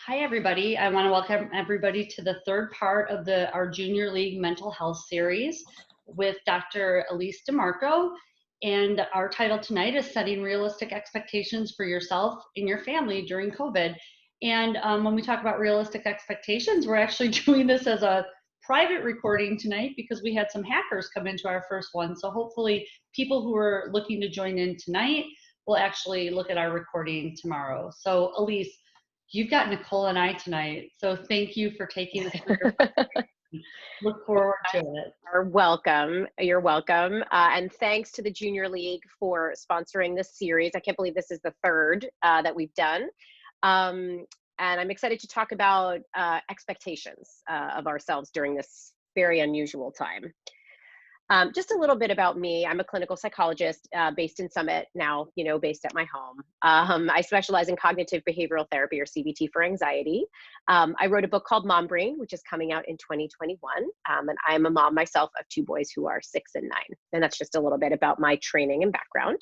Hi, everybody. I want to welcome everybody to the third part of our Junior League Mental Health series with Dr. Elise DeMarco. And our title tonight is Setting Realistic Expectations for Yourself and Your Family During COVID. And when we talk about realistic expectations, we're actually doing this as a private recording tonight because we had some hackers come into our first one. So hopefully people who are looking to join in tonight will actually look at our recording tomorrow. So Elise, you've got Nicole and I tonight, so thank you for taking us through your look forward to it. You're welcome. You're welcome. And thanks to the Junior League for sponsoring this series. I can't believe this is the third that we've done. And I'm excited to talk about expectations of ourselves during this very unusual time. Just a little bit about me. I'm a clinical psychologist based in Summit now, based at my home. I specialize in cognitive behavioral therapy, or CBT, for anxiety. I wrote a book called Mom Brain, which is coming out in 2021. And I'm a mom myself of two boys who are 6 and 9. And that's just a little bit about my training and background.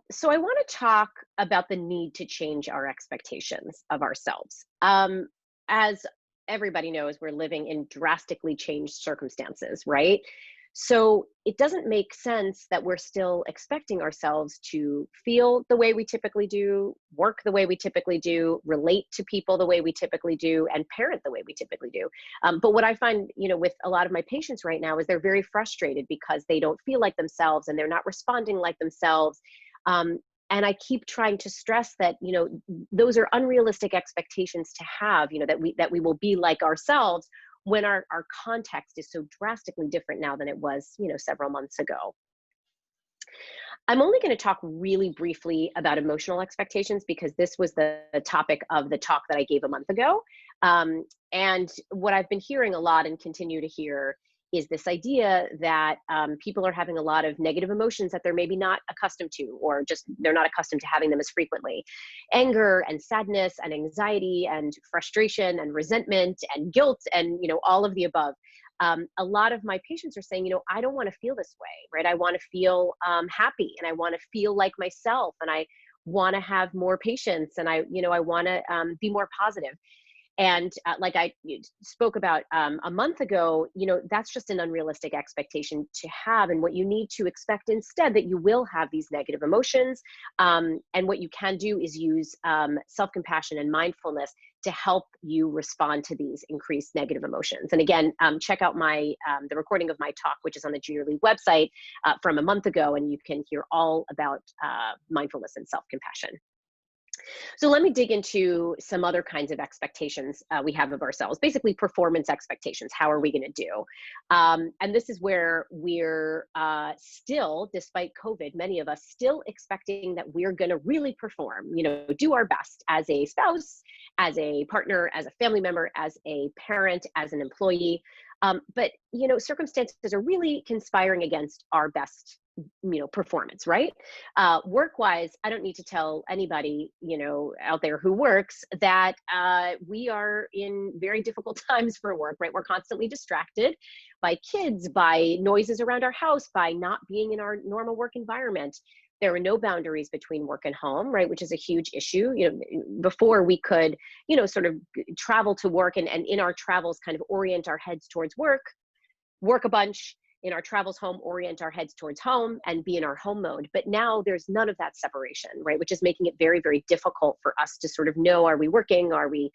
So I want to talk about the need to change our expectations of ourselves. As everybody knows, we're living in drastically changed circumstances, right? So it doesn't make sense that we're still expecting ourselves to feel the way we typically do, work the way we typically do, relate to people the way we typically do, and parent the way we typically do. But what I find, with a lot of my patients right now is they're very frustrated because they don't feel like themselves and they're not responding like themselves. And I keep trying to stress that, those are unrealistic expectations to have, that we will be like ourselves when our context is so drastically different now than it was, several months ago. I'm only going to talk really briefly about emotional expectations because this was the topic of the talk that I gave a month ago. And what I've been hearing a lot and continue to hear is this idea that people are having a lot of negative emotions that they're maybe not accustomed to, or just they're not accustomed to having them as frequently. Anger and sadness and anxiety and frustration and resentment and guilt and, all of the above. A lot of my patients are saying, I don't want to feel this way, right? I want to feel happy, and I want to feel like myself, and I want to have more patience, and I want to be more positive. And like I spoke about a month ago, that's just an unrealistic expectation to have. And what you need to expect instead, that you will have these negative emotions. And what you can do is use self-compassion and mindfulness to help you respond to these increased negative emotions. And again, check out the recording of my talk, which is on the Junior League website from a month ago, and you can hear all about mindfulness and self-compassion. So let me dig into some other kinds of expectations we have of ourselves, basically performance expectations. How are we going to do? And this is where we're still, despite COVID, many of us still expecting that we're going to really perform, do our best as a spouse, as a partner, as a family member, as a parent, as an employee. But, circumstances are really conspiring against our best performance, right? Work-wise, I don't need to tell anybody, out there who works that we are in very difficult times for work, right? We're constantly distracted by kids, by noises around our house, by not being in our normal work environment. There are no boundaries between work and home, right? Which is a huge issue. Before we could, sort of travel to work and in our travels kind of orient our heads towards work a bunch, in our travels home, orient our heads towards home and be in our home mode. But now there's none of that separation, right? Which is making it very, very difficult for us to sort of know, are we working? Are we,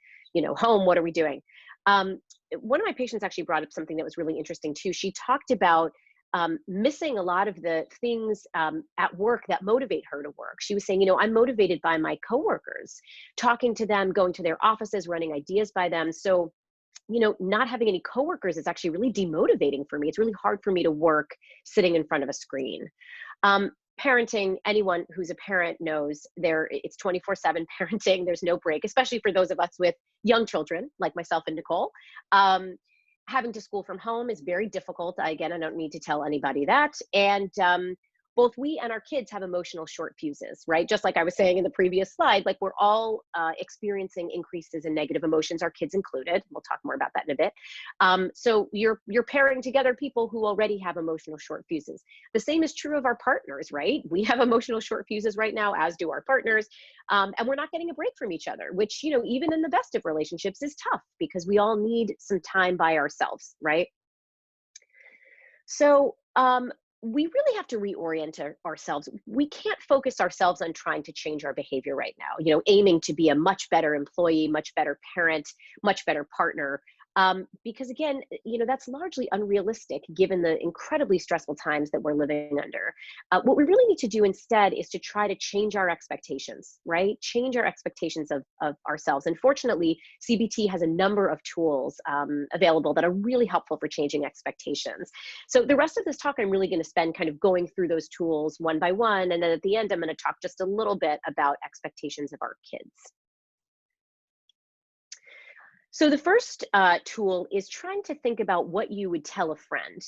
home? What are we doing? One of my patients actually brought up something that was really interesting too. She talked about missing a lot of the things at work that motivate her to work. She was saying, I'm motivated by my coworkers, talking to them, going to their offices, running ideas by them. So not having any coworkers is actually really demotivating for me. It's really hard for me to work sitting in front of a screen. Parenting, anyone who's a parent knows it's 24/7 parenting. There's no break, especially for those of us with young children like myself and Nicole. Having to school from home is very difficult. Again, I don't need to tell anybody that. And both we and our kids have emotional short fuses, right? Just like I was saying in the previous slide, like we're all experiencing increases in negative emotions, our kids included. We'll talk more about that in a bit. So you're pairing together people who already have emotional short fuses. The same is true of our partners, right? We have emotional short fuses right now, as do our partners, and we're not getting a break from each other, which, even in the best of relationships is tough because we all need some time by ourselves, right? So we really have to reorient ourselves. We can't focus ourselves on trying to change our behavior right now, aiming to be a much better employee, much better parent, much better partner. Because again, that's largely unrealistic given the incredibly stressful times that we're living under. What we really need to do instead is to try to change our expectations, right? Change our expectations of ourselves. And fortunately, CBT has a number of tools available that are really helpful for changing expectations. So the rest of this talk, I'm really going to spend kind of going through those tools one by one. And then at the end, I'm going to talk just a little bit about expectations of our kids. So the first tool is trying to think about what you would tell a friend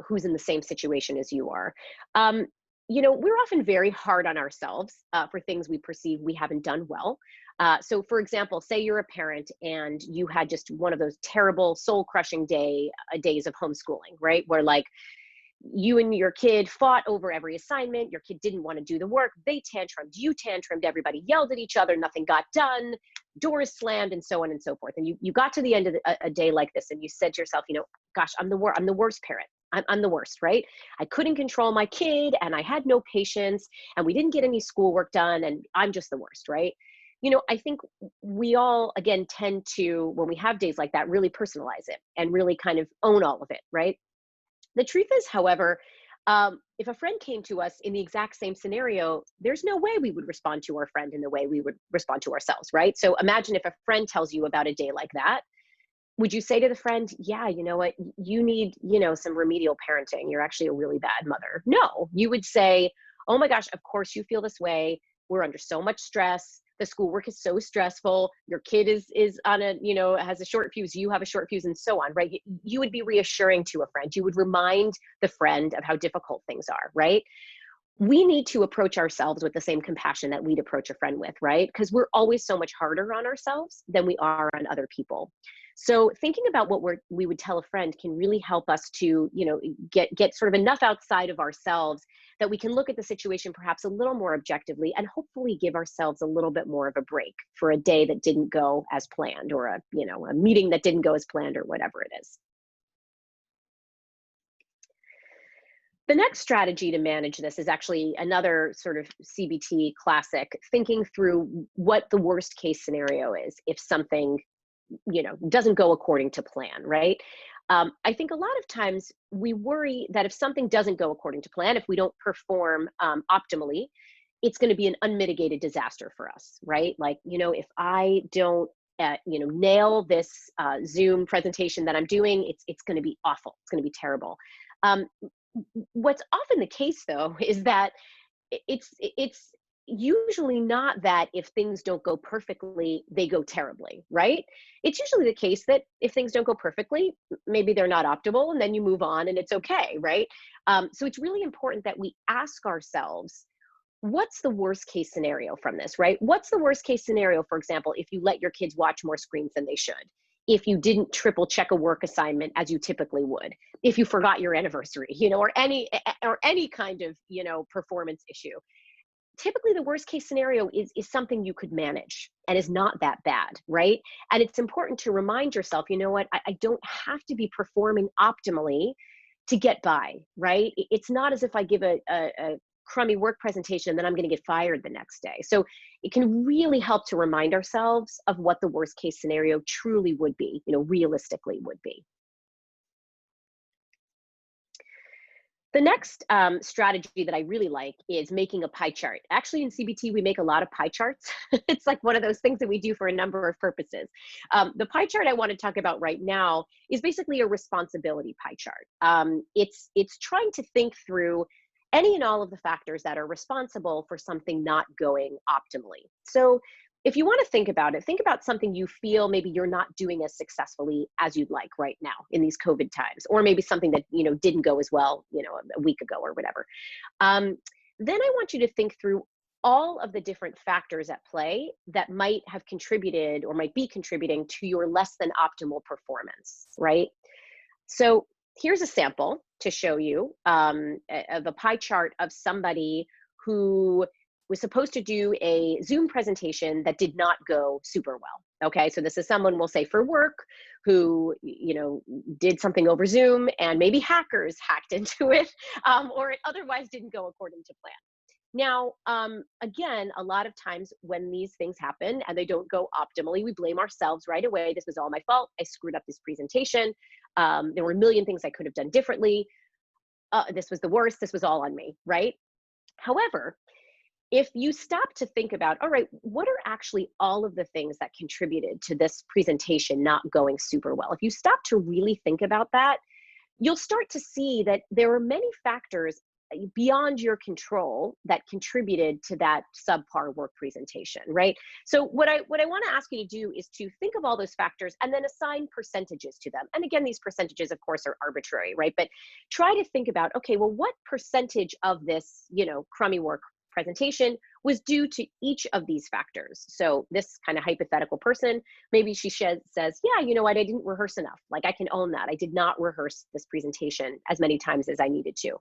who's in the same situation as you are. We're often very hard on ourselves for things we perceive we haven't done well. So for example, say you're a parent and you had just one of those terrible soul-crushing days of homeschooling, right? Where like you and your kid fought over every assignment. Your kid didn't want to do the work. They tantrumed. You tantrumed. Everybody yelled at each other. Nothing got done. Doors slammed, and so on and so forth. And you got to the end of a day like this, and you said to yourself, gosh, I'm the worst parent. I'm the worst, right? I couldn't control my kid, and I had no patience, and we didn't get any schoolwork done, and I'm just the worst, right? I think we all, again, tend to, when we have days like that, really personalize it and really kind of own all of it, right? The truth is, however, if a friend came to us in the exact same scenario, there's no way we would respond to our friend in the way we would respond to ourselves, right? So imagine if a friend tells you about a day like that. Would you say to the friend, yeah, you know what, you need, some remedial parenting. You're actually a really bad mother. No, you would say, oh my gosh, of course you feel this way. We're under so much stress. The schoolwork is so stressful. Your kid is on has a short fuse. You have a short fuse, and so on, right? You would be reassuring to a friend. You would remind the friend of how difficult things are, right? We need to approach ourselves with the same compassion that we'd approach a friend with, right? Because we're always so much harder on ourselves than we are on other people. So thinking about what we would tell a friend can really help us to, get sort of enough outside of ourselves that we can look at the situation perhaps a little more objectively and hopefully give ourselves a little bit more of a break for a day that didn't go as planned, or a meeting that didn't go as planned, or whatever it is. The next strategy to manage this is actually another sort of CBT classic, thinking through what the worst case scenario is if something, doesn't go according to plan, right? I think a lot of times we worry that if something doesn't go according to plan, if we don't perform optimally, it's going to be an unmitigated disaster for us, right? Like, if I don't nail this Zoom presentation that I'm doing, it's going to be awful. It's going to be terrible. What's often the case, though, is that it's usually not that if things don't go perfectly, they go terribly, right? It's usually the case that if things don't go perfectly, maybe they're not optimal, and then you move on and it's okay, right? So it's really important that we ask ourselves, what's the worst case scenario from this, right? What's the worst case scenario, for example, if you let your kids watch more screens than they should? If you didn't triple check a work assignment as you typically would, if you forgot your anniversary, or any kind of, performance issue. Typically the worst case scenario is something you could manage and is not that bad, right? And it's important to remind yourself, what, I don't have to be performing optimally to get by, right? It's not as if I give a crummy work presentation and then I'm going to get fired the next day. So it can really help to remind ourselves of what the worst case scenario truly would be, realistically would be. The next strategy that I really like is making a pie chart. Actually, in CBT, we make a lot of pie charts. It's like one of those things that we do for a number of purposes. The pie chart I want to talk about right now is basically a responsibility pie chart. It's trying to think through any and all of the factors that are responsible for something not going optimally. So if you want to think about it, think about something you feel maybe you're not doing as successfully as you'd like right now in these COVID times, or maybe something that, didn't go as well, a week ago or whatever. Then I want you to think through all of the different factors at play that might have contributed or might be contributing to your less than optimal performance, right? So here's a sample to show you of a pie chart of somebody who was supposed to do a Zoom presentation that did not go super well. Okay, so this is someone, we'll say for work, who did something over Zoom, and maybe hackers hacked into it, or it otherwise didn't go according to plan. Now, again, a lot of times when these things happen and they don't go optimally, we blame ourselves right away. This was all my fault. I screwed up this presentation. There were a million things I could have done differently. This was the worst. This was all on me, right? However, if you stop to think about, all right, what are actually all of the things that contributed to this presentation not going super well? If you stop to really think about that, you'll start to see that there are many factors beyond your control that contributed to that subpar work presentation, right? So what I want to ask you to do is to think of all those factors and then assign percentages to them. And again, these percentages, of course, are arbitrary, right? But try to think about, okay, well, what percentage of this, crummy work presentation was due to each of these factors? So this kind of hypothetical person, maybe she says, yeah, you know what, I didn't rehearse enough. Like, I can own that. I did not rehearse this presentation as many times as I needed to.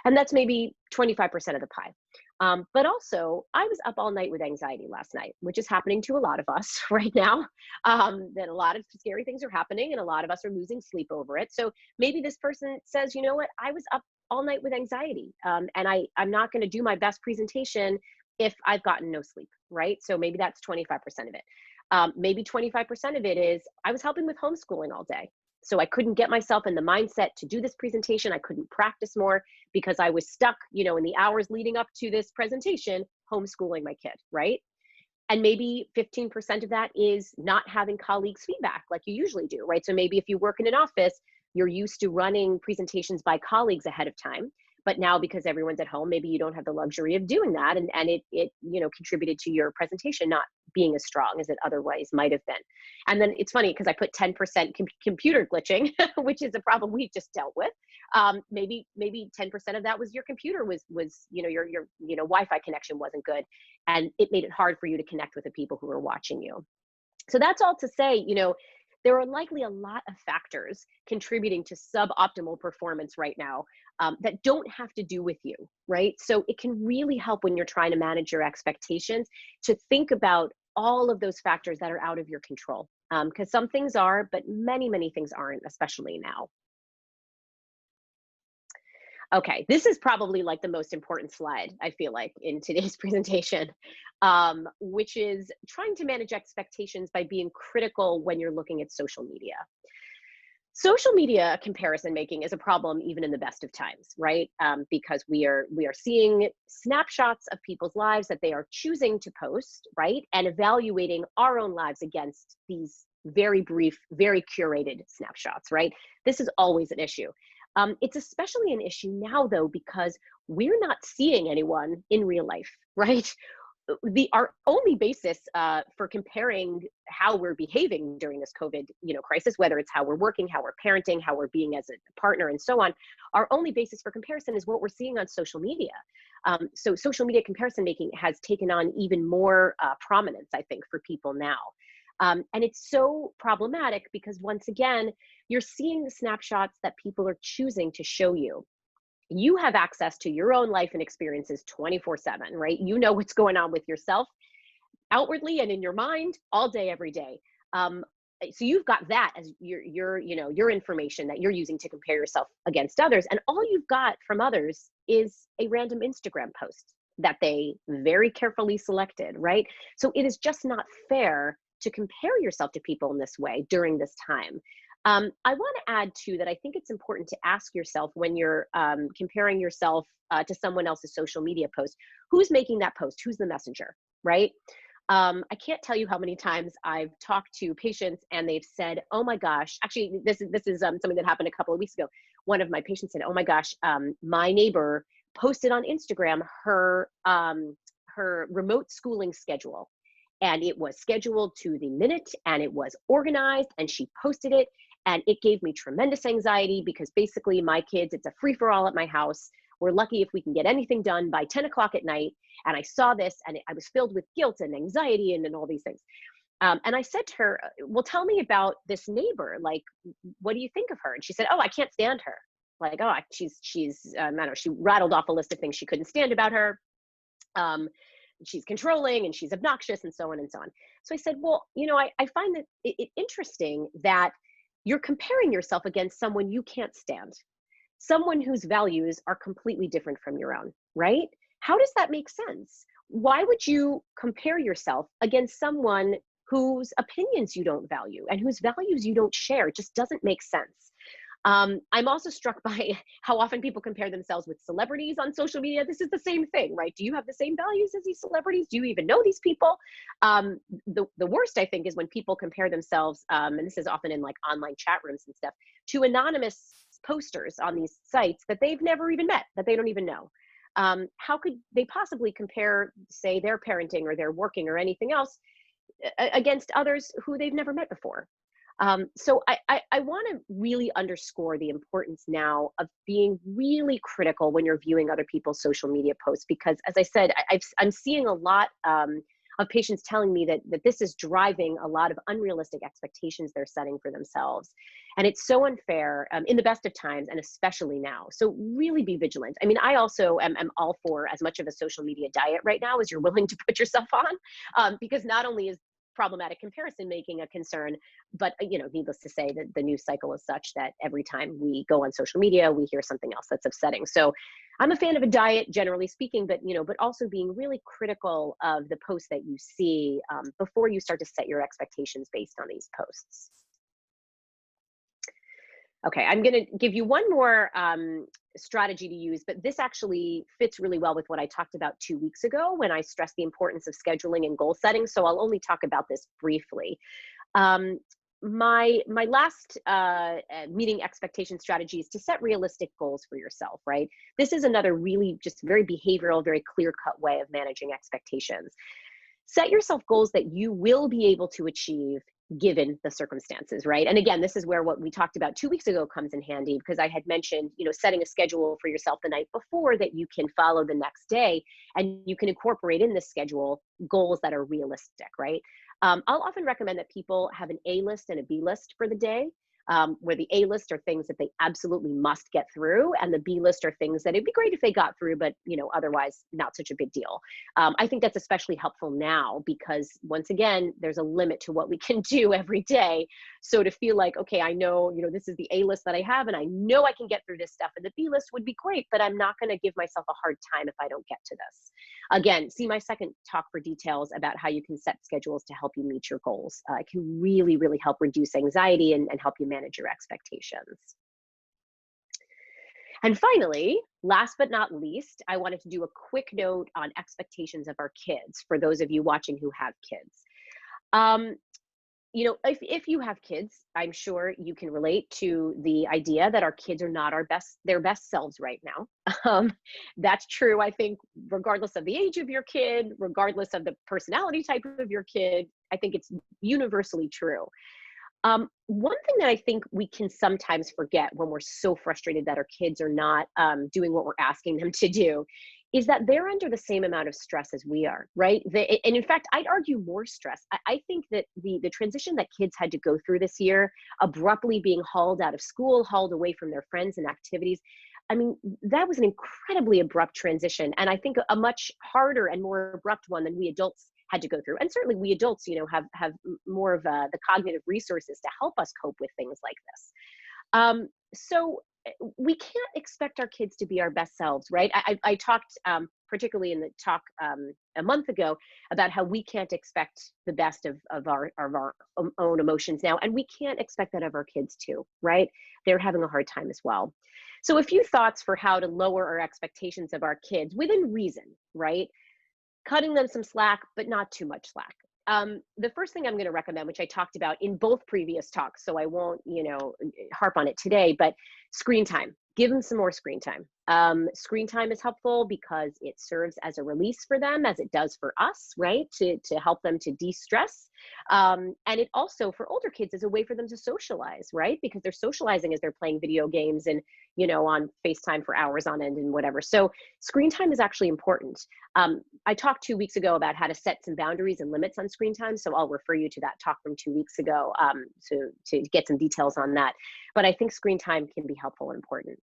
And that's maybe 25% of the pie. But also, I was up all night with anxiety last night, which is happening to a lot of us right now. That a lot of scary things are happening and a lot of us are losing sleep over it. So maybe this person says, you know what, I was up all night with anxiety, and I'm not going to do my best presentation if I've gotten no sleep, right? So maybe that's 25% of it. Maybe 25% of it is I was helping with homeschooling all day. So I couldn't get myself in the mindset to do this presentation. I couldn't practice more because I was stuck, in the hours leading up to this presentation, homeschooling my kid, right? And maybe 15% of that is not having colleagues' feedback like you usually do, right? So maybe if you work in an office, you're used to running presentations by colleagues ahead of time. But now, because everyone's at home, maybe you don't have the luxury of doing that. And it contributed to your presentation not being as strong as it otherwise might have been. And then it's funny because I put 10% computer glitching, which is a problem we just dealt with. Maybe 10% of that was your computer was your Wi-Fi connection wasn't good, and it made it hard for you to connect with the people who were watching you. So that's all to say, there are likely a lot of factors contributing to suboptimal performance right now that don't have to do with you, right? So it can really help when you're trying to manage your expectations to think about all of those factors that are out of your control. Because some things are, but many, many things aren't, especially now. Okay, this is probably like the most important slide, I feel like, in today's presentation, which is trying to manage expectations by being critical when you're looking at social media. Social media comparison making is a problem even in the best of times, right? Because we are seeing snapshots of people's lives that they are choosing to post, right? And evaluating our own lives against these very brief, very curated snapshots, right? This is always an issue. It's especially an issue now, though, because we're not seeing anyone in real life, right? Our only basis for comparing how we're behaving during this COVID, crisis, whether it's how we're working, how we're parenting, how we're being as a partner, and so on, our only basis for comparison is what we're seeing on social media. So social media comparison making has taken on even more prominence, I think, for people now. And it's so problematic because, once again, you're seeing the snapshots that people are choosing to show you. You have access to your own life and experiences 24/7, right? You know what's going on with yourself outwardly and in your mind all day, every day. So you've got that as your information that you're using to compare yourself against others. And all you've got from others is a random Instagram post that they very carefully selected, right? So it is just not fair to compare yourself to people in this way during this time. I want to add too that I think it's important to ask yourself when you're comparing yourself to someone else's social media post, who's making that post? Who's the messenger, right? I can't tell you how many times I've talked to patients and they've said, "Oh my gosh," actually, this is something that happened a couple of weeks ago. One of my patients said, "Oh my gosh, my neighbor posted on Instagram her remote schooling schedule." and it was scheduled to the minute, and it was organized, and she posted it. And it gave me tremendous anxiety because basically my kids, it's a free for all at my house. We're lucky if we can get anything done by 10 o'clock at night. And I saw this and I was filled with guilt and anxiety and all these things. And I said to her, well, tell me about this neighbor. Like, what do you think of her? And she said, oh, I can't stand her. Like, oh, she's I don't know, she rattled off a list of things she couldn't stand about her. She's controlling and she's obnoxious and so on and so on. So I said, well, I find that it interesting that you're comparing yourself against someone you can't stand, someone whose values are completely different from your own, right? How does that make sense? Why would you compare yourself against someone whose opinions you don't value and whose values you don't share? It just doesn't make sense. I'm also struck by how often people compare themselves with celebrities on social media. This is the same thing, right? Do you have the same values as these celebrities? Do you even know these people? The worst, I think, is when people compare themselves, and this is often in like online chat rooms and stuff, to anonymous posters on these sites that they've never even met, that they don't even know. How could they possibly compare, say, their parenting or their working or anything else against others who they've never met before? So I want to really underscore the importance now of being really critical when you're viewing other people's social media posts, because as I said, I'm seeing a lot of patients telling me that this is driving a lot of unrealistic expectations they're setting for themselves. And it's so unfair in the best of times, and especially now. So really be vigilant. I mean, I also am all for as much of a social media diet right now as you're willing to put yourself on, because not only is problematic comparison making a concern, but needless to say that the news cycle is such that every time we go on social media, we hear something else that's upsetting. So I'm a fan of a diet, generally speaking, but also being really critical of the posts that you see before you start to set your expectations based on these posts. Okay, I'm going to give you one more strategy to use, but this actually fits really well with what I talked about 2 weeks ago when I stressed the importance of scheduling and goal setting. So I'll only talk about this briefly. My last meeting expectation strategy is to set realistic goals for yourself, right? This is another really just very behavioral, very clear-cut way of managing expectations. Set yourself goals that you will be able to achieve given the circumstances, right? And again, this is where what we talked about 2 weeks ago comes in handy, because I had mentioned, setting a schedule for yourself the night before that you can follow the next day, and you can incorporate in this schedule goals that are realistic, right? I'll often recommend that people have an A list and a B list for the day. Where the A list are things that they absolutely must get through, and the B list are things that it'd be great if they got through, but otherwise not such a big deal. I think that's especially helpful now because, once again, there's a limit to what we can do every day. So to feel like, okay, I know, this is the A list that I have, and I know I can get through this stuff, and the B list would be great, but I'm not going to give myself a hard time if I don't get to this. Again, see my second talk for details about how you can set schedules to help you meet your goals. It can really, really help reduce anxiety and help you manage your expectations. And finally, last but not least, I wanted to do a quick note on expectations of our kids for those of you watching who have kids. If you have kids, I'm sure you can relate to the idea that our kids are not their best selves right now. That's true, I think, regardless of the age of your kid, regardless of the personality type of your kid. I think it's universally true. One thing that I think we can sometimes forget when we're so frustrated that our kids are not doing what we're asking them to do is that they're under the same amount of stress as we are, right? And in fact, I'd argue more stress. I think that the transition that kids had to go through this year, abruptly being hauled out of school, hauled away from their friends and activities, I mean, that was an incredibly abrupt transition. And I think a much harder and more abrupt one than we adults had to go through. And certainly we adults, have more of the cognitive resources to help us cope with things like this. So we can't expect our kids to be our best selves, right? I talked particularly in the talk a month ago about how we can't expect the best of our own emotions now, and we can't expect that of our kids too, right? They're having a hard time as well. So a few thoughts for how to lower our expectations of our kids within reason, right? Cutting them some slack, but not too much slack. The first thing I'm going to recommend, which I talked about in both previous talks, so I won't, harp on it today, but screen time. Give them some more screen time. Screen time is helpful because it serves as a release for them, as it does for us, right? To help them to de-stress. And it also, for older kids, is a way for them to socialize, right? Because they're socializing as they're playing video games and, on FaceTime for hours on end and whatever. So screen time is actually important. I talked 2 weeks ago about how to set some boundaries and limits on screen time. So I'll refer you to that talk from 2 weeks ago to get some details on that. But I think screen time can be helpful and important.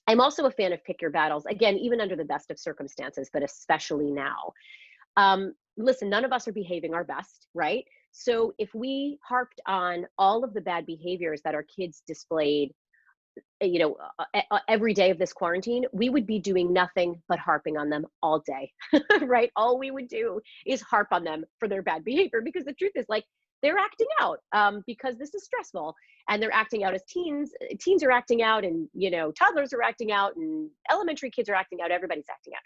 I'm also a fan of pick your battles, again, even under the best of circumstances, but especially now. Listen, none of us are behaving our best, right? So if we harped on all of the bad behaviors that our kids displayed, every day of this quarantine, we would be doing nothing but harping on them all day, right? All we would do is harp on them for their bad behavior, because the truth is, like, they're acting out because this is stressful, and they're acting out as teens. Teens are acting out, and toddlers are acting out, and elementary kids are acting out. Everybody's acting out.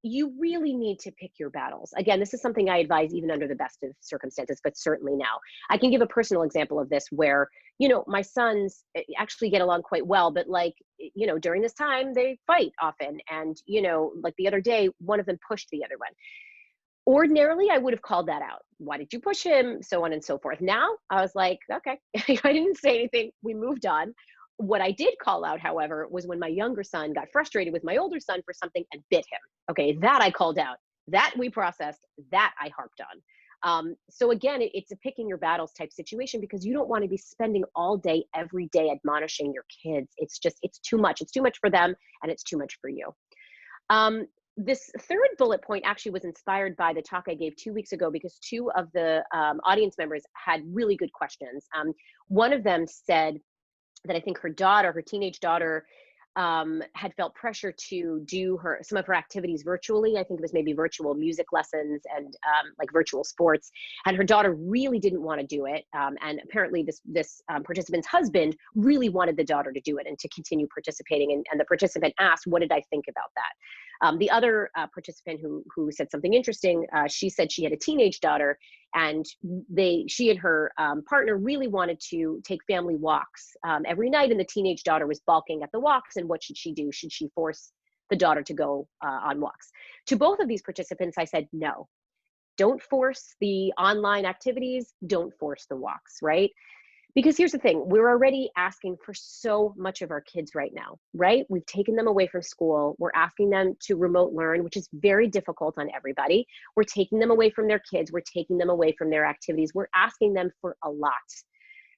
You really need to pick your battles. Again, this is something I advise even under the best of circumstances, but certainly now. I can give a personal example of this where, my sons actually get along quite well, but during this time they fight often. And, like the other day, one of them pushed the other one. Ordinarily, I would have called that out. Why did you push him? So on and so forth. Now I was like, okay, I didn't say anything. We moved on. What I did call out, however, was when my younger son got frustrated with my older son for something and bit him. Okay, that I called out, that we processed, that I harped on. So again, it's a picking your battles type situation, because you don't want to be spending all day, every day admonishing your kids. It's too much. It's too much for them, and it's too much for you. This third bullet point actually was inspired by the talk I gave 2 weeks ago, because two of the audience members had really good questions. One of them said that I think her teenage daughter, had felt pressure to do some of her activities virtually. I think it was maybe virtual music lessons and like virtual sports. And her daughter really didn't want to do it. And apparently this participant's husband really wanted the daughter to do it and to continue participating. And the participant asked, what did I think about that? The other participant who said something interesting, she said she had a teenage daughter, and she and her partner really wanted to take family walks every night, and the teenage daughter was balking at the walks. And what should she do? Should she force the daughter to go on walks? To both of these participants, I said, no, don't force the online activities. Don't force the walks, right? Because here's the thing, we're already asking for so much of our kids right now, right? We've taken them away from school. We're asking them to remote learn, which is very difficult on everybody. We're taking them away from their kids. We're taking them away from their activities. We're asking them for a lot.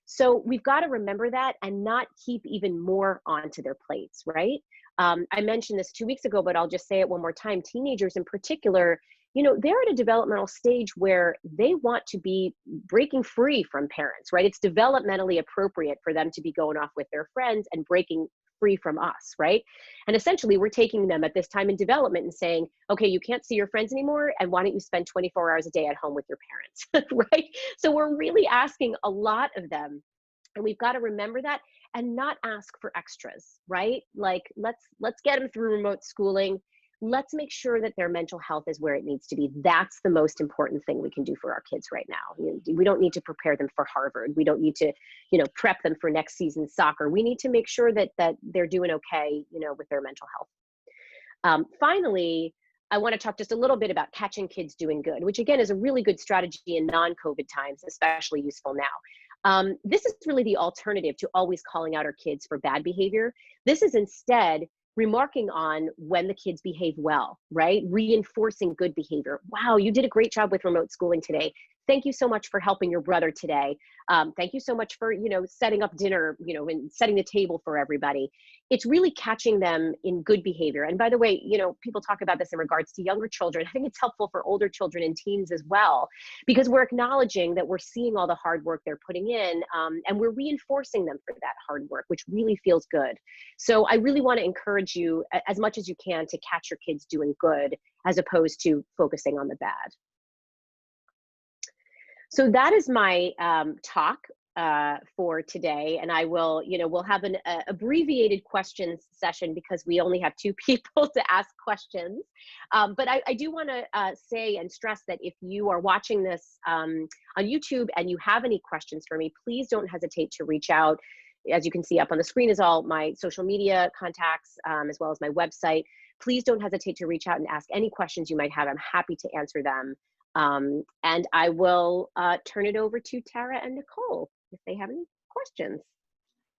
So we've got to remember that and not keep even more onto their plates, right? I mentioned this 2 weeks ago, but I'll just say it one more time. Teenagers in particular, they're at a developmental stage where they want to be breaking free from parents, right? It's developmentally appropriate for them to be going off with their friends and breaking free from us, right? And essentially, we're taking them at this time in development and saying, okay, you can't see your friends anymore, and why don't you spend 24 hours a day at home with your parents, right? So we're really asking a lot of them, and we've got to remember that and not ask for extras, right? Like, let's get them through remote schooling. Let's make sure that their mental health is where it needs to be. That's the most important thing we can do for our kids right now. We don't need to prepare them for Harvard. We don't need to, prep them for next season's soccer. We need to make sure that they're doing okay, with their mental health. Finally, I want to talk just a little bit about catching kids doing good, which again is a really good strategy in non-COVID times, especially useful now. This is really the alternative to always calling out our kids for bad behavior. This is instead remarking on when the kids behave well, right? Reinforcing good behavior. Wow, you did a great job with remote schooling today. Thank you so much for helping your brother today. Thank you so much for, setting up dinner, and setting the table for everybody. It's really catching them in good behavior. And by the way, people talk about this in regards to younger children. I think it's helpful for older children and teens as well, because we're acknowledging that we're seeing all the hard work they're putting in, and we're reinforcing them for that hard work, which really feels good. So I really want to encourage you as much as you can to catch your kids doing good, as opposed to focusing on the bad. So that is my talk for today, and I will, we'll have an abbreviated questions session because we only have 2 people to ask questions. But I do want to say and stress that if you are watching this on YouTube and you have any questions for me, please don't hesitate to reach out. as you can see up on the screen is all my social media contacts, as well as my website. Please don't hesitate to reach out and ask any questions you might have. I'm happy to answer them. And I will turn it over to Tara and Nicole if they have any questions.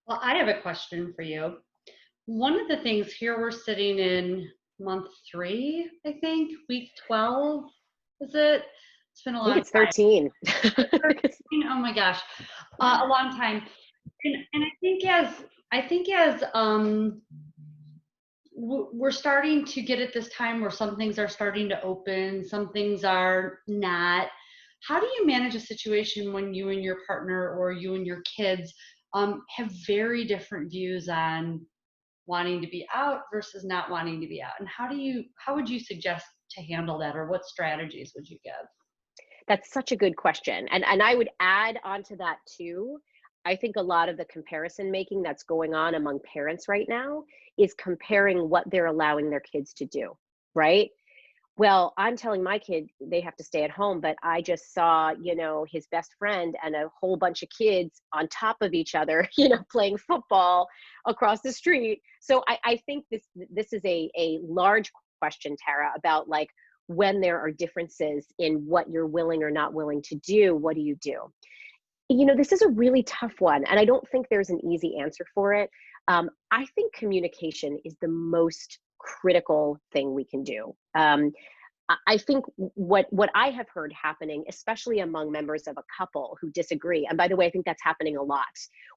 Well, I have a question for you. One of the things here, we're sitting in month 3, I think, week 12, is it? It's been a I think long it's 13. time. 13? Oh my gosh, a long time. And I think as we're starting to get at this time where some things are starting to open, some things are not. How do you manage a situation when you and your partner or you and your kids have very different views on wanting to be out versus not wanting to be out? And how would you suggest to handle that, or what strategies would you give? That's such a good question. And I would add onto that too. I think a lot of the comparison making that's going on among parents right now is comparing what they're allowing their kids to do, right? Well, I'm telling my kid they have to stay at home, but I just saw, his best friend and a whole bunch of kids on top of each other, playing football across the street. So I think this is a large question, Tara, about like when there are differences in what you're willing or not willing to do, what do you do? This is a really tough one, and I don't think there's an easy answer for it. I think communication is the most critical thing we can do. I think what I have heard happening, especially among members of a couple who disagree, and by the way, I think that's happening a lot,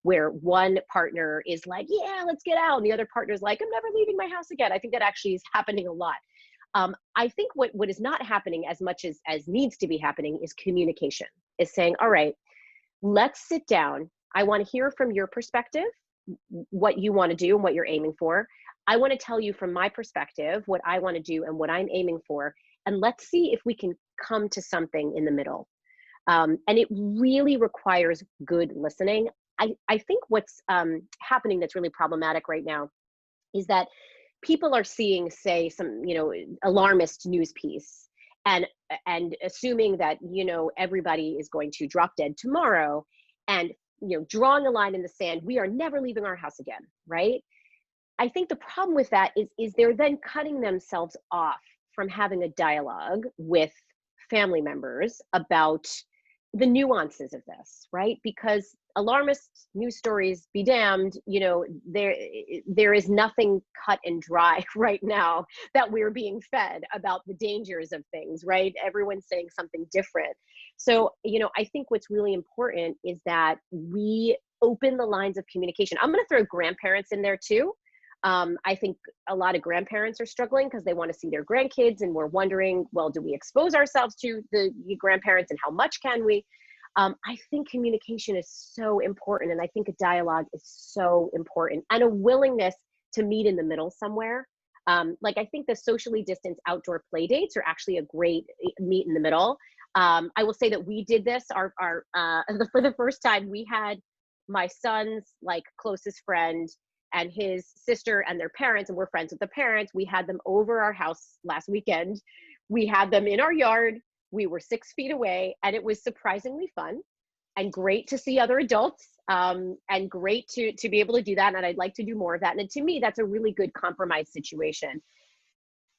where one partner is like, yeah, let's get out, and the other partner is like, I'm never leaving my house again. I think that actually is happening a lot. I think what is not happening as much as needs to be happening is communication, is saying, all right, let's sit down. I want to hear from your perspective what you want to do and what you're aiming for. I want to tell you from my perspective what I want to do and what I'm aiming for. And let's see if we can come to something in the middle. And it really requires good listening. I think what's happening that's really problematic right now is that people are seeing, say, some, alarmist news piece and assuming that, everybody is going to drop dead tomorrow and, drawing a line in the sand, we are never leaving our house again, right? I think the problem with that is they're then cutting themselves off from having a dialogue with family members about the nuances of this, right? Because alarmist news stories be damned, there is nothing cut and dry right now that we're being fed about the dangers of things, right? Everyone's saying something different. So, I think what's really important is that we open the lines of communication. I'm going to throw grandparents in there too. I think a lot of grandparents are struggling because they want to see their grandkids and we're wondering, well, do we expose ourselves to the grandparents and how much can we? I think communication is so important, and I think a dialogue is so important, and a willingness to meet in the middle somewhere. Like I think the socially distanced outdoor play dates are actually a great meet in the middle. I will say that we did this for the first time. We had my son's like closest friend and his sister and their parents, and we're friends with the parents. We had them over our house last weekend. We had them in our yard. We were 6 feet away, and it was surprisingly fun and great to see other adults, and great to be able to do that. And I'd like to do more of that. And to me, that's a really good compromise situation.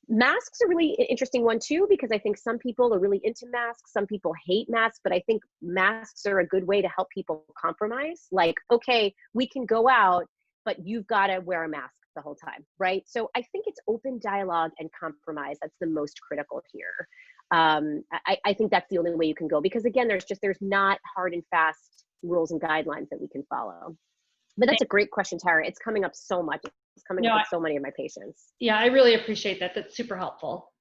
Masks are really an interesting one too, because I think some people are really into masks. Some people hate masks, but I think masks are a good way to help people compromise. Like, okay, we can go out, but you've got to wear a mask the whole time, right? So I think it's open dialogue and compromise that's the most critical here. I think that's the only way you can go, because again, there's not hard and fast rules and guidelines that we can follow. But that's a great question, Tara. It's coming up so much. It's coming up with so many of my patients. Yeah, I really appreciate that. That's super helpful.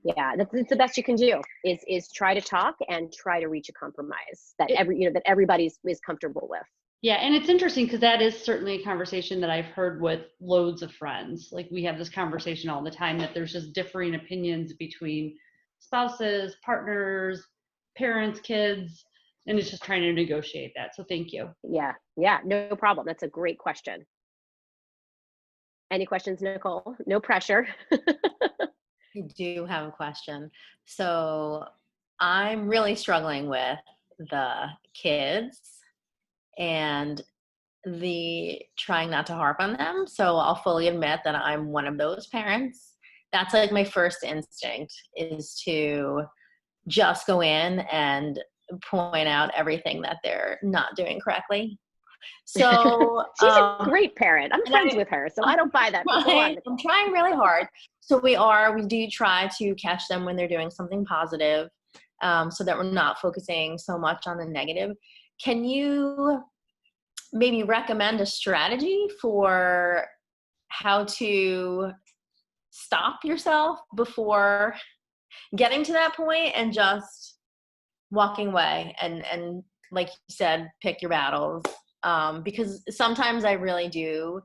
Yeah, that's the best you can do is try to talk and try to reach a compromise that that everybody is comfortable with. Yeah, and it's interesting because that is certainly a conversation that I've heard with loads of friends. Like we have this conversation all the time that there's just differing opinions between spouses, partners, parents, kids, and it's just trying to negotiate that. So thank you. Yeah, no problem. That's a great question. Any questions, Nicole? No pressure. I do have a question. So I'm really struggling with the kids, and the trying not to harp on them. So I'll fully admit that I'm one of those parents. That's like my first instinct, is to just go in and point out everything that they're not doing correctly. So She's a great parent. I'm and friends with her, so I don't buy that. But go on, Nicole. I'm trying really hard. So we do try to catch them when they're doing something positive, so that we're not focusing so much on the negative. Can you maybe recommend a strategy for how to stop yourself before getting to that point and just walking away and like you said, pick your battles? Because sometimes I really do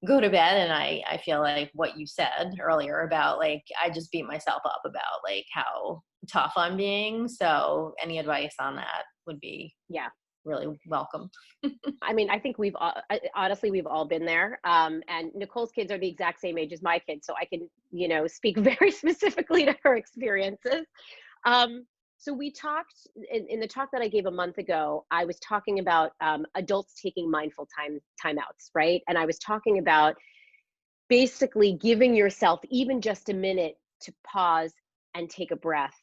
go to bed and I feel like what you said earlier about, like, I just beat myself up about like how tough I'm being. So any advice on that would be really welcome. I mean, I think honestly, we've all been there. And Nicole's kids are the exact same age as my kids, so I can, speak very specifically to her experiences. So we talked in the talk that I gave a month ago. I was talking about adults taking mindful timeouts, right? And I was talking about basically giving yourself even just a minute to pause and take a breath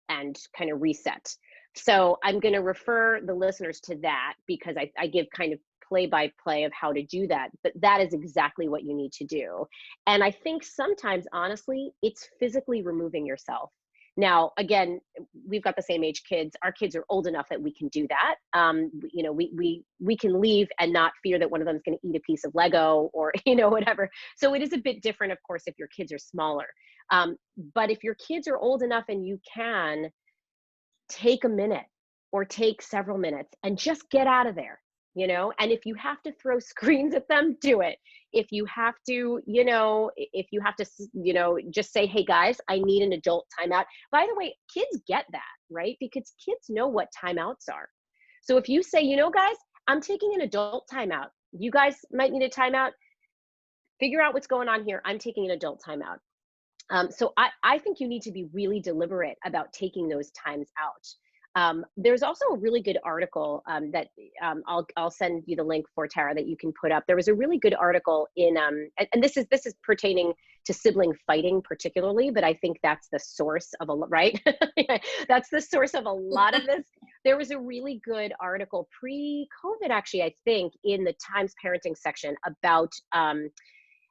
and kind of reset. So I'm going to refer the listeners to that, because I give kind of play-by-play of how to do that, but that is exactly what you need to do. And I think sometimes, honestly, it's physically removing yourself. Now, again, we've got the same age kids. Our kids are old enough that we can do that. We can leave and not fear that one of them is going to eat a piece of Lego or, whatever. So it is a bit different, of course, if your kids are smaller. But if your kids are old enough and you can, take a minute or take several minutes and just get out of there, and if you have to throw screens at them, do it. If you have to, just say, hey guys, I need an adult timeout. By the way, kids get that, right? Because kids know what timeouts are. So if you say, guys, I'm taking an adult timeout. You guys might need a timeout. Figure out what's going on here. I'm taking an adult timeout. So I think you need to be really deliberate about taking those times out. There's also a really good article that I'll send you the link for, Tara, that you can put up. There was a really good article in, and this is pertaining to sibling fighting particularly, but I think that's the source of right? That's the source of a lot of this. There was a really good article pre-COVID, actually, I think, in the Times parenting section about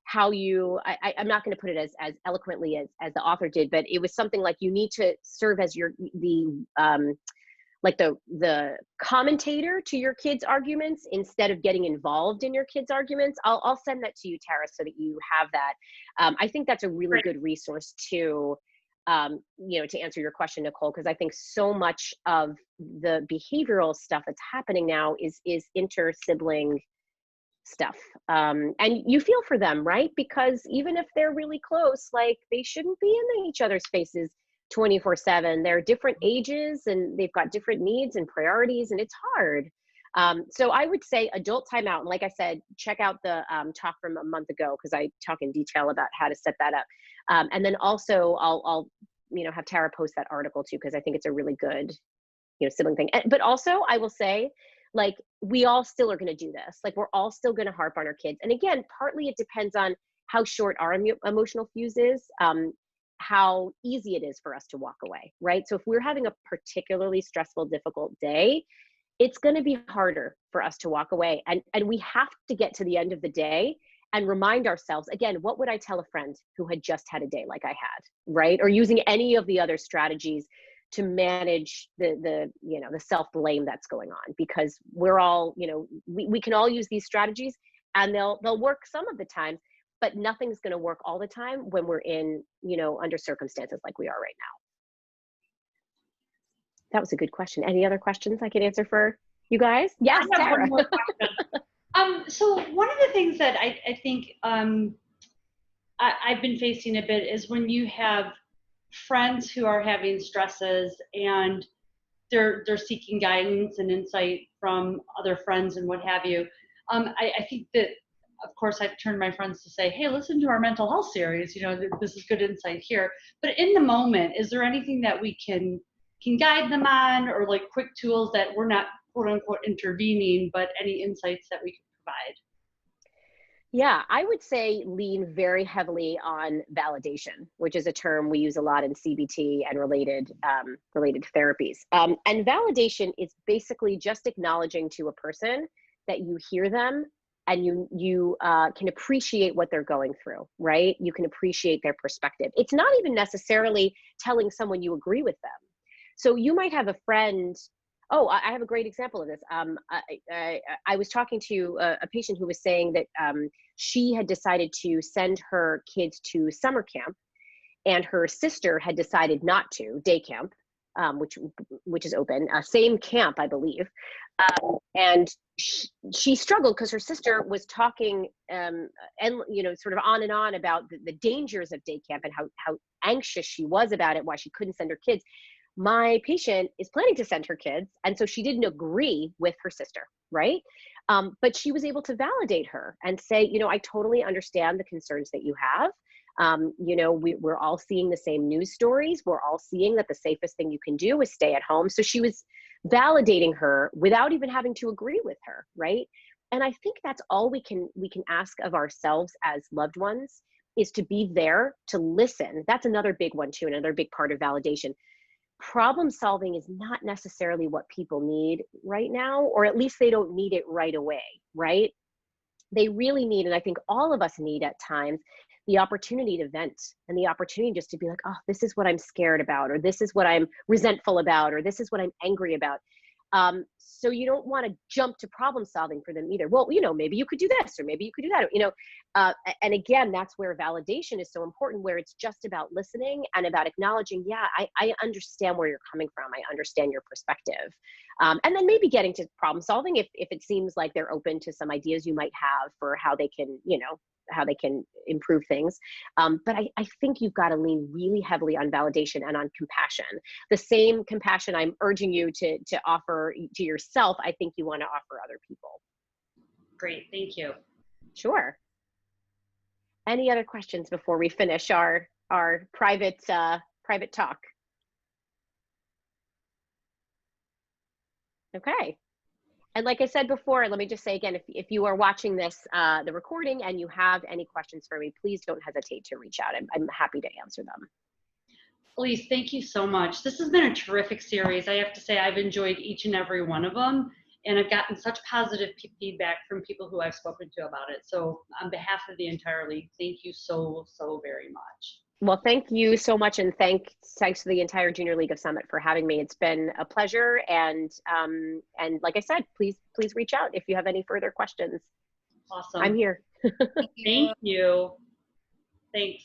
how you, I'm not going to put it as eloquently as the author did, but it was something like you need to serve as the commentator to your kids' arguments instead of getting involved in your kids' arguments. I'll send that to you, Tara, so that you have that. I think that's a really good resource to answer your question, Nicole, because I think so much of the behavioral stuff that's happening now is inter-sibling stuff. And you feel for them, right? Because even if they're really close, like, they shouldn't be in each other's faces 24/7. They're different ages and they've got different needs and priorities, and it's hard. So I would say adult timeout. And like I said, check out the talk from a month ago, because I talk in detail about how to set that up. And then also I'll have Tara post that article too, because I think it's a really good sibling thing. But also I will say, like, we all still are going to do this. Like, we're all still going to harp on our kids. And again, partly it depends on how short our emotional fuse is, how easy it is for us to walk away, right? So if we're having a particularly stressful, difficult day, it's going to be harder for us to walk away. And we have to get to the end of the day and remind ourselves, again, what would I tell a friend who had just had a day like I had, right? Or using any of the other strategies to manage the self-blame that's going on, because we're all, we can all use these strategies, and they'll work some of the time, but nothing's going to work all the time when we're in, under circumstances like we are right now. That was a good question. Any other questions I could answer for you guys? Yes, I have Tara. one more question. So one of the things that I think I've been facing a bit is when you have friends who are having stresses and they're seeking guidance and insight from other friends and what have you. I think that, of course, I've turned my friends to say, hey, listen to our mental health series. This is good insight here. But in the moment, is there anything that we can guide them on, or like quick tools that we're not quote unquote intervening, but any insights that we can provide? Yeah, I would say lean very heavily on validation, which is a term we use a lot in CBT and related therapies. And validation is basically just acknowledging to a person that you hear them and you can appreciate what they're going through, right? You can appreciate their perspective. It's not even necessarily telling someone you agree with them. So you might have a friend. Oh, I have a great example of this. I was talking to a patient who was saying that she had decided to send her kids to summer camp, and her sister had decided not to, day camp, which is open, same camp, I believe. And she struggled because her sister was talking and sort of on and on about the dangers of day camp and how anxious she was about it, why she couldn't send her kids. My patient is planning to send her kids, and so she didn't agree with her sister, right? But she was able to validate her and say, I totally understand the concerns that you have. We're all seeing the same news stories. We're all seeing that the safest thing you can do is stay at home. So she was validating her without even having to agree with her, right? And I think that's all we can ask of ourselves as loved ones, is to be there to listen. That's another big one too, another big part of validation. Problem solving is not necessarily what people need right now, or at least they don't need it right away, right? They really need, and I think all of us need at times, the opportunity to vent and the opportunity just to be like, oh, this is what I'm scared about, or this is what I'm resentful about, or this is what I'm angry about. So you don't want to jump to problem solving for them either. Well, maybe you could do this, or maybe you could do that, and again, that's where validation is so important, where it's just about listening and about acknowledging, yeah, I understand where you're coming from. I understand your perspective. And then maybe getting to problem solving if it seems like they're open to some ideas you might have for how they can, how they can improve things. But I think you've got to lean really heavily on validation and on compassion. The same compassion I'm urging you to offer to yourself, I think you want to offer other people. Great, thank you. Sure. Any other questions before we finish our private talk? Okay. And like I said before, let me just say again, if you are watching this, the recording, and you have any questions for me, please don't hesitate to reach out. I'm happy to answer them. Elise, thank you so much. This has been a terrific series. I have to say I've enjoyed each and every one of them, and I've gotten such positive feedback from people who I've spoken to about it. So on behalf of the entire league, thank you so very much. Well, thank you so much, and thanks to the entire Junior League of Summit for having me. It's been a pleasure, and like I said, please reach out if you have any further questions. Awesome. I'm here. Thank you. Thanks.